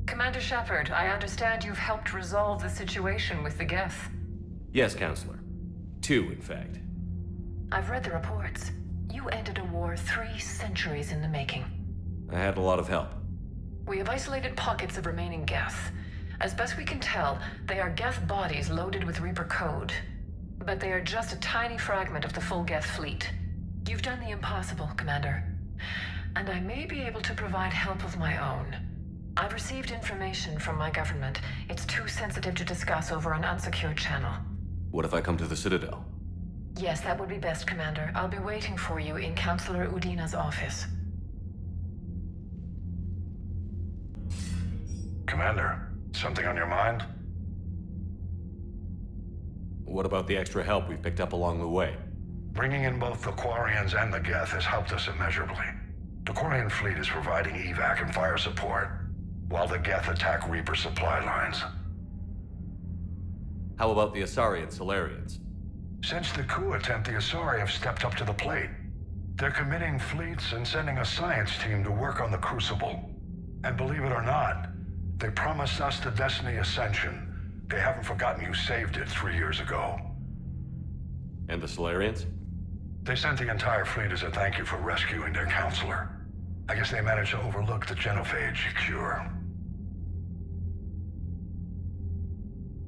Commander Shepard, I understand you've helped resolve the situation with the Geth. Yes, Counselor. 2, in fact. I've read the reports. You ended a war 3 centuries in the making. I had a lot of help. We have isolated pockets of remaining Geth. As best we can tell, they are Geth bodies loaded with Reaper code. But they are just a tiny fragment of the full Geth fleet. You've done the impossible, Commander. And I may be able to provide help of my own. I've received information from my government. It's too sensitive to discuss over an unsecured channel. What if I come to the Citadel? Yes, that would be best, Commander. I'll be waiting for you in Counselor Udina's office. Commander, something on your mind? What about the extra help we've picked up along the way? Bringing in both the Quarians and the Geth has helped us immeasurably. The Quarian fleet is providing evac and fire support, while the Geth attack Reaper supply lines. How about the Asari and Solarians? Since the coup attempt, the Asari have stepped up to the plate. They're committing fleets and sending a science team to work on the Crucible. And believe it or not, they promised us the Destiny Ascension. They haven't forgotten you saved it 3 years ago. And the Solarians? They sent the entire fleet as a thank you for rescuing their counselor. I guess they managed to overlook the genophage cure.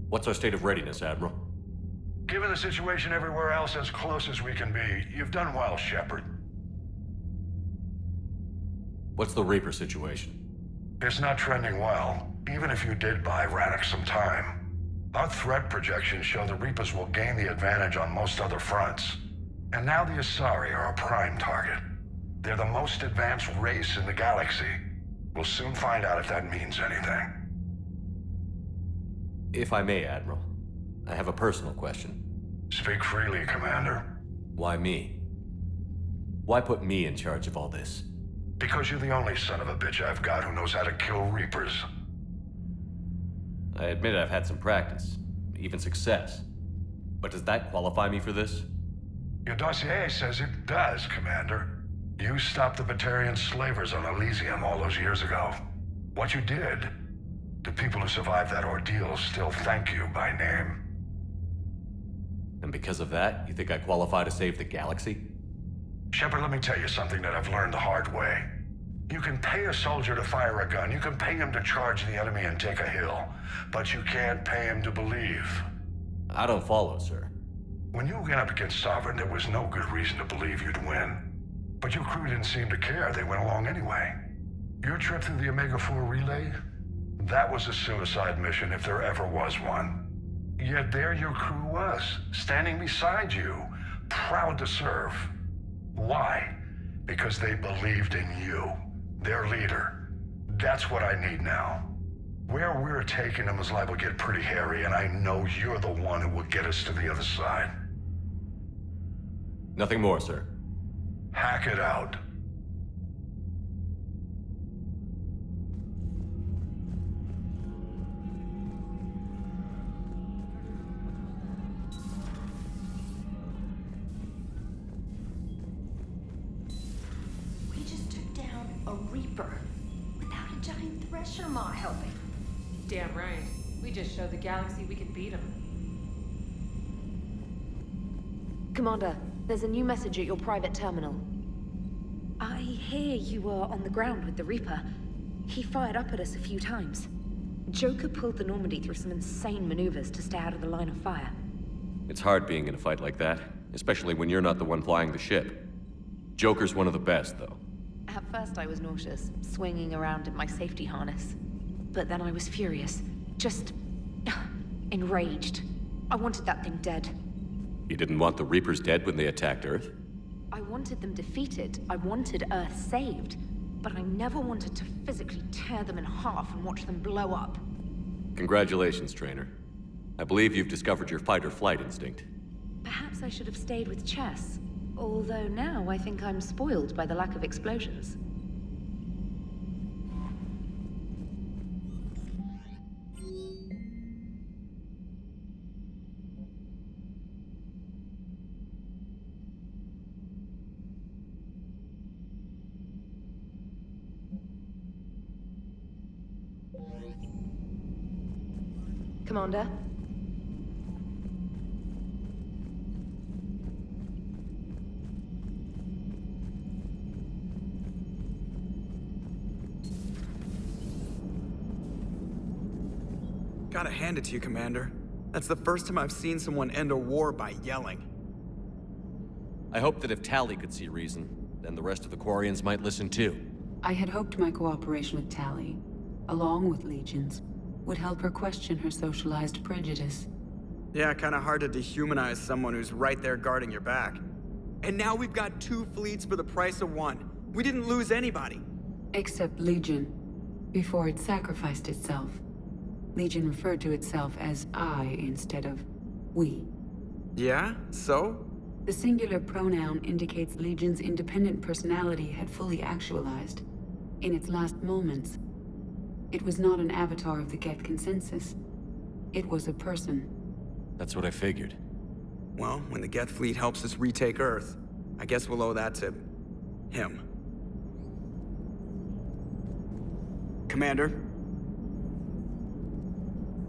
What's our state of readiness, Admiral? Given the situation everywhere else, as close as we can be, you've done well, Shepard. What's the Reaper situation? It's not trending well, even if you did buy Rannoch some time. Our threat projections show the Reapers will gain the advantage on most other fronts. And now the Asari are a prime target. They're the most advanced race in the galaxy. We'll soon find out if that means anything. If I may, Admiral, I have a personal question. Speak freely, Commander. Why me? Why put me in charge of all this? Because you're the only son of a bitch I've got who knows how to kill Reapers. I admit I've had some practice, even success. But does that qualify me for this? Your dossier says it does, Commander. You stopped the Batarian slavers on Elysium all those years ago. What you did, the people who survived that ordeal still thank you by name. And because of that, you think I qualify to save the galaxy? Shepard, let me tell you something that I've learned the hard way. You can pay a soldier to fire a gun, you can pay him to charge the enemy and take a hill, but you can't pay him to believe. I don't follow, sir. When you went up against Sovereign, there was no good reason to believe you'd win. But your crew didn't seem to care, they went along anyway. Your trip through the Omega-4 relay? That was a suicide mission if there ever was one. Yet there your crew was, standing beside you, proud to serve. Why? Because they believed in you, their leader. That's what I need now. Where we're taking them is liable to get pretty hairy, and I know you're the one who will get us to the other side. Nothing more, sir. Hack it out. We just took down a Reaper without a giant thresher maw helping. Damn right. We just showed the galaxy we could beat him. Commander, there's a new message at your private terminal. I hear you were on the ground with the Reaper. He fired up at us a few times. Joker pulled the Normandy through some insane maneuvers to stay out of the line of fire. It's hard being in a fight like that, especially when you're not the one flying the ship. Joker's one of the best, though. At first I was nauseous, swinging around in my safety harness. But then I was furious. Just... enraged. I wanted that thing dead. You didn't want the Reapers dead when they attacked Earth? I wanted them defeated. I wanted Earth saved. But I never wanted to physically tear them in half and watch them blow up. Congratulations, Traynor. I believe you've discovered your fight-or-flight instinct. Perhaps I should have stayed with chess. Although now I think I'm spoiled by the lack of explosions. Commander? Gotta hand it to you, Commander. That's the first time I've seen someone end a war by yelling. I hope that if Tali could see reason, then the rest of the Quarians might listen too. I had hoped my cooperation with Tali, along with Legions, would help her question her socialized prejudice. Yeah, kinda hard to dehumanize someone who's right there guarding your back. And now we've got 2 fleets for the price of 1. We didn't lose anybody. Except Legion, before it sacrificed itself. Legion referred to itself as I instead of we. Yeah? So? The singular pronoun indicates Legion's independent personality had fully actualized. In its last moments, it was not an avatar of the Geth consensus. It was a person. That's what I figured. Well, when the Geth fleet helps us retake Earth, I guess we'll owe that to... him. Commander?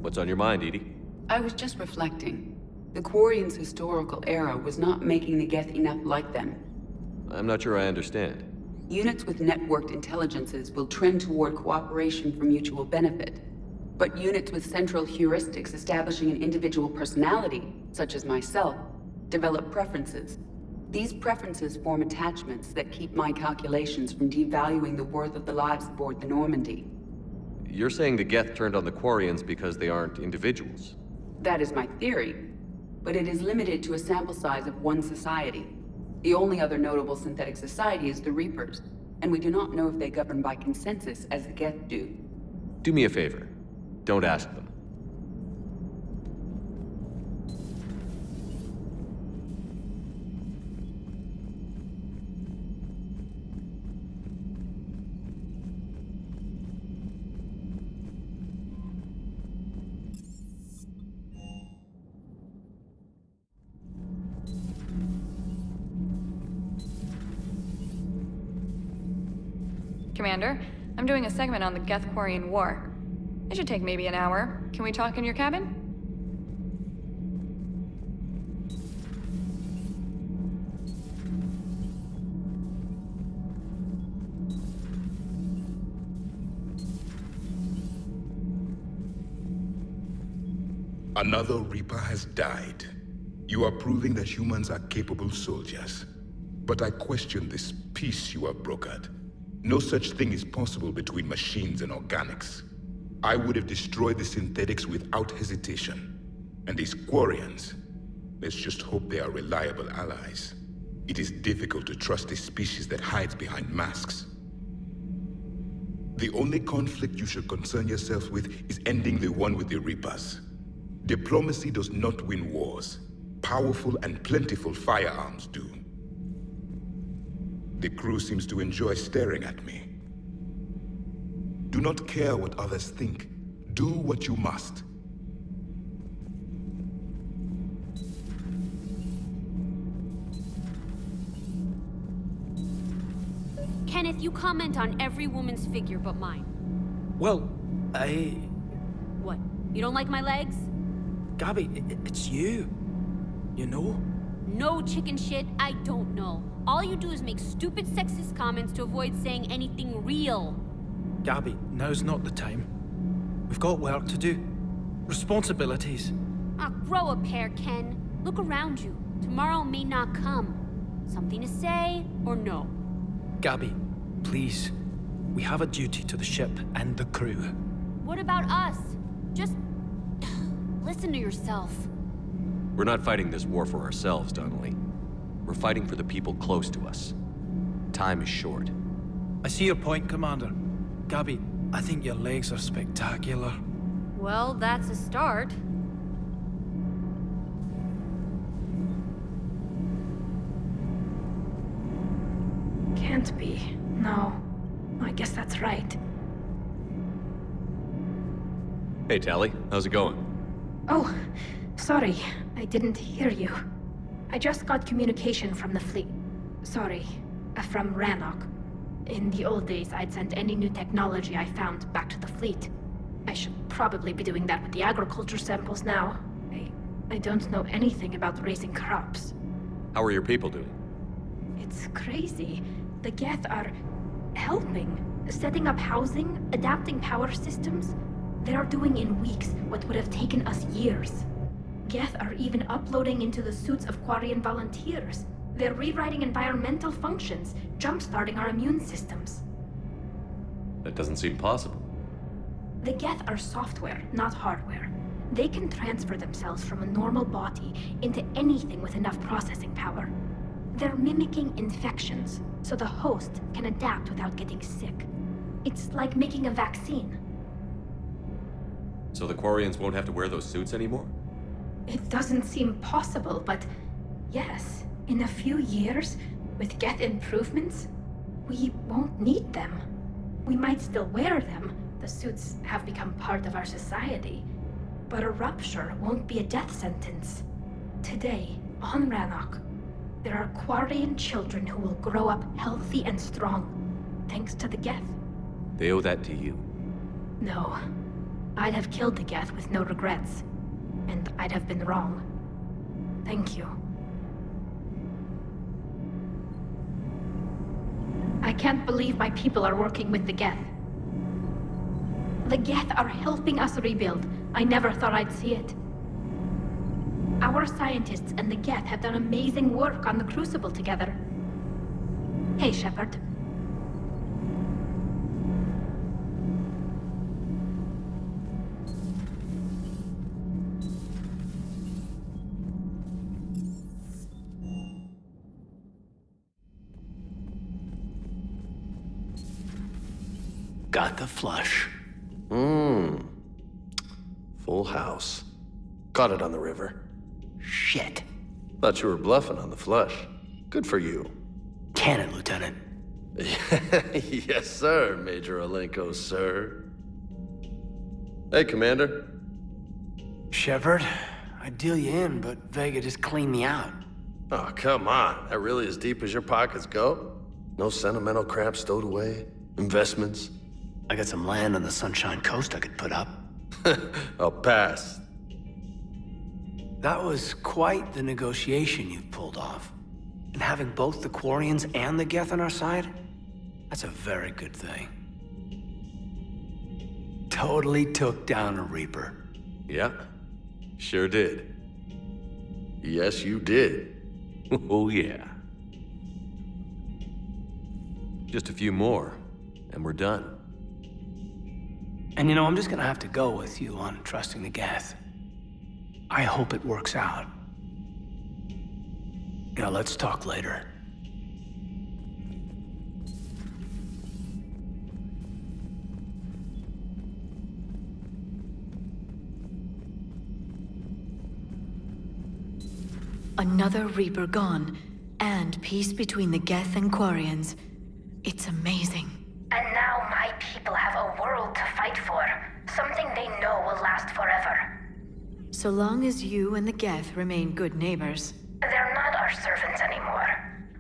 What's on your mind, Edie? I was just reflecting. The Quarians' historical era was not making the Geth enough like them. I'm not sure I understand. Units with networked intelligences will trend toward cooperation for mutual benefit. But units with central heuristics establishing an individual personality, such as myself, develop preferences. These preferences form attachments that keep my calculations from devaluing the worth of the lives aboard the Normandy. You're saying the Geth turned on the Quarians because they aren't individuals? That is my theory, but it is limited to a sample size of one society. The only other notable synthetic society is the Reapers, and we do not know if they govern by consensus as the Geth do. Do me a favor. Don't ask them. Commander, I'm doing a segment on the Geth-Quarian War. It should take maybe an hour. Can we talk in your cabin? Another Reaper has died. You are proving that humans are capable soldiers. But I question this peace you have brokered. No such thing is possible between machines and organics. I would have destroyed the synthetics without hesitation. And these Quarians, let's just hope they are reliable allies. It is difficult to trust a species that hides behind masks. The only conflict you should concern yourself with is ending the one with the Reapers. Diplomacy does not win wars. Powerful and plentiful firearms do. The crew seems to enjoy staring at me. Do not care what others think. Do what you must. Kenneth, you comment on every woman's figure but mine. Well, What? You don't like my legs? Gabby, it's you. You know? No chicken shit, I don't know. All you do is make stupid sexist comments to avoid saying anything real. Gabby, now's not the time. We've got work to do. Responsibilities. Ah, grow a pair, Ken. Look around you. Tomorrow may not come. Something to say, or no? Gabby, please. We have a duty to the ship and the crew. What about us? Just... listen to yourself. We're not fighting this war for ourselves, Donnelly. We're fighting for the people close to us. Time is short. I see your point, Commander. Gabby, I think your legs are spectacular. Well, that's a start. Can't be. No. I guess that's right. Hey, Tali. How's it going? Oh, sorry. I didn't hear you. I just got communication from the fleet. Sorry. From Rannoch. In the old days, I'd sent any new technology I found back to the fleet. I should probably be doing that with the agriculture samples now. I don't know anything about raising crops. How are your people doing? It's crazy. The Geth are helping, setting up housing, adapting power systems. They are doing in weeks what would have taken us years. Geth are even uploading into the suits of Quarian volunteers. They're rewriting environmental functions, jump-starting our immune systems. That doesn't seem possible. The Geth are software, not hardware. They can transfer themselves from a normal body into anything with enough processing power. They're mimicking infections, so the host can adapt without getting sick. It's like making a vaccine. So the Quarians won't have to wear those suits anymore? It doesn't seem possible, but yes, in a few years, with Geth improvements, we won't need them. We might still wear them. The suits have become part of our society. But a rupture won't be a death sentence. Today, on Rannoch, there are Quarian children who will grow up healthy and strong, thanks to the Geth. They owe that to you. No. I'd have killed the Geth with no regrets. And I'd have been wrong. Thank you. I can't believe my people are working with the Geth. The Geth are helping us rebuild. I never thought I'd see it. Our scientists and the Geth have done amazing work on the Crucible together. Hey, Shepard. Got the flush. Full house. Caught it on the river. Shit. Thought you were bluffing on the flush. Good for you. Cannon, Lieutenant. Yes, sir, Major Alenko, sir. Hey, Commander. Shepard, I'd deal you in, but Vega just cleaned me out. Oh, come on. That really as deep as your pockets go? No sentimental crap stowed away? Investments? I got some land on the Sunshine Coast I could put up. I'll pass. That was quite the negotiation you pulled off. And having both the Quarians and the Geth on our side, that's a very good thing. Totally took down a Reaper. Yeah, sure did. Yes, you did. Oh, yeah. Just a few more, and we're done. And you know, I'm just gonna have to go with you on trusting the Geth. I hope it works out. You know, let's talk later. Another Reaper gone, and peace between the Geth and Quarians. It's amazing. And now my people have a world to fight for. Something they know will last forever. So long as you and the Geth remain good neighbors. They're not our servants anymore.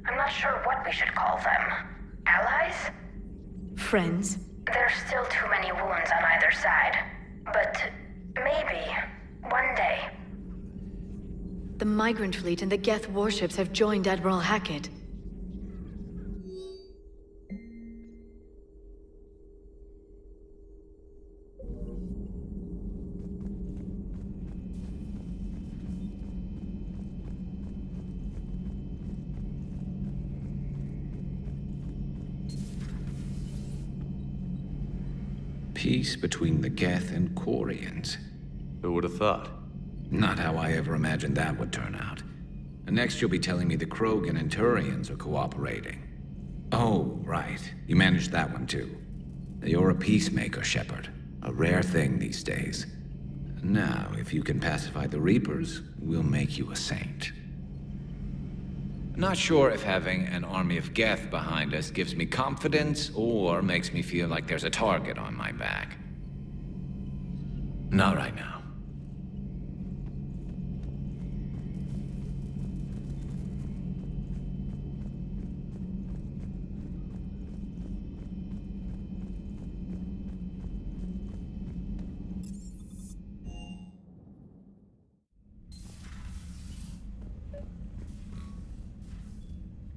I'm not sure what we should call them. Allies? Friends? There's still too many wounds on either side. But maybe, one day. The Migrant Fleet and the Geth warships have joined Admiral Hackett. Peace between the Geth and Quarians. Who would have thought? Not how I ever imagined that would turn out. And next you'll be telling me the Krogan and Turians are cooperating. Oh, right. You managed that one too. You're a peacemaker, Shepard. A rare thing these days. Now, if you can pacify the Reapers, we'll make you a saint. Not sure if having an army of Geth behind us gives me confidence or makes me feel like there's a target on my back. Not right now.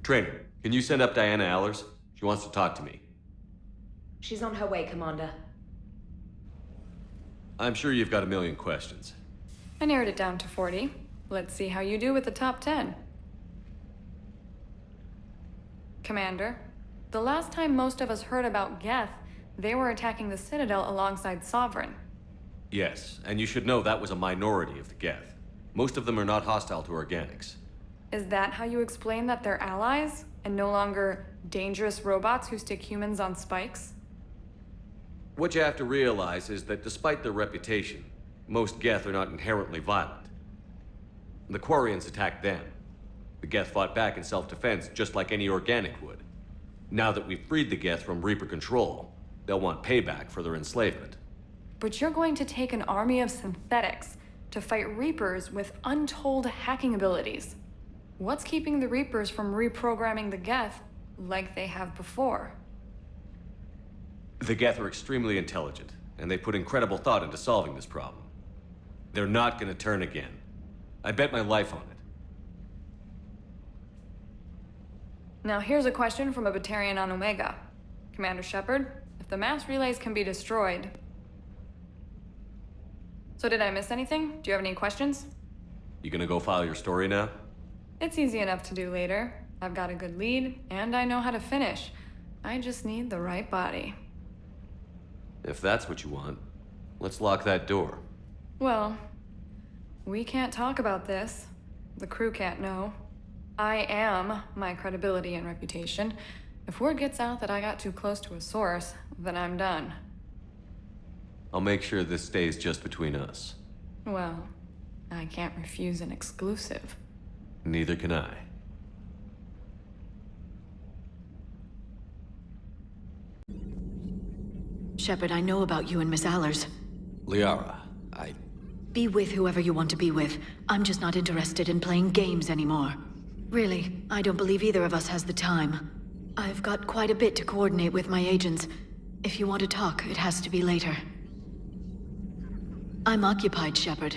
Traynor, can you send up Diana Allers? She wants to talk to me. She's on her way, Commander. I'm sure you've got a million questions. I narrowed it down to 40. Let's see how you do with the top 10. Commander, the last time most of us heard about Geth, they were attacking the Citadel alongside Sovereign. Yes, and you should know that was a minority of the Geth. Most of them are not hostile to organics. Is that how you explain that they're allies, and no longer dangerous robots who stick humans on spikes? What you have to realize is that despite their reputation, most Geth are not inherently violent. The Quarians attacked them. The Geth fought back in self-defense just like any organic would. Now that we've freed the Geth from Reaper control, they'll want payback for their enslavement. But you're going to take an army of synthetics to fight Reapers with untold hacking abilities. What's keeping the Reapers from reprogramming the Geth like they have before? The Geth are extremely intelligent, and they put incredible thought into solving this problem. They're not gonna turn again. I bet my life on it. Now here's a question from a Batarian on Omega. Commander Shepard, if the mass relays can be destroyed... So did I miss anything? Do you have any questions? You gonna go file your story now? It's easy enough to do later. I've got a good lead, and I know how to finish. I just need the right body. If that's what you want, let's lock that door. Well, we can't talk about this. The crew can't know. I am my credibility and reputation. If word gets out that I got too close to a source, then I'm done. I'll make sure this stays just between us. Well, I can't refuse an exclusive. Neither can I. Shepard, I know about you and Miss Allers. Liara, Be with whoever you want to be with. I'm just not interested in playing games anymore. Really, I don't believe either of us has the time. I've got quite a bit to coordinate with my agents. If you want to talk, it has to be later. I'm occupied, Shepard.